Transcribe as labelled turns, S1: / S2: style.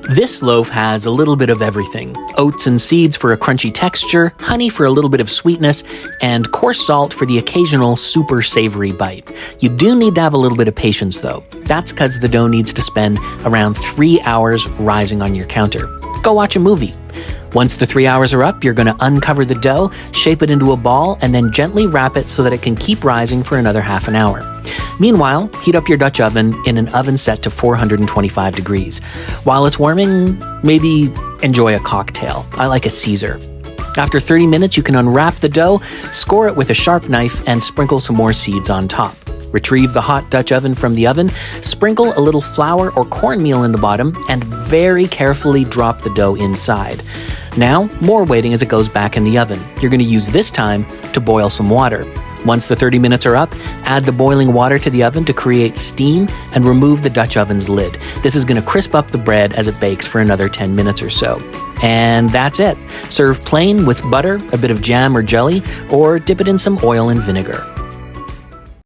S1: This loaf has a little bit of everything: oats and seeds for a crunchy texture, honey for a little bit of sweetness, and coarse salt for the occasional super savory bite. You do need to have a little bit of patience though. That's because the dough needs to spend around 3 hours rising on your counter. Go watch a movie. Once the 3 hours are up, you're going to uncover the dough, shape it into a ball, and then gently wrap it so that it can keep rising for another half an hour. Meanwhile, heat up your Dutch oven in an oven set to 425 degrees. While it's warming, maybe enjoy a cocktail. I like a Caesar. After 30 minutes, you can unwrap the dough, score it with a sharp knife, and sprinkle some more seeds on top. Retrieve the hot Dutch oven from the oven, sprinkle a little flour or cornmeal in the bottom, and very carefully drop the dough inside. Now, more waiting as it goes back in the oven. You're going to use this time to boil some water. Once the 30 minutes are up, add the boiling water to the oven to create steam and remove the Dutch oven's lid. This is going to crisp up the bread as it bakes for another 10 minutes or so. And that's it. Serve plain with butter, a bit of jam or jelly, or dip it in some oil and vinegar.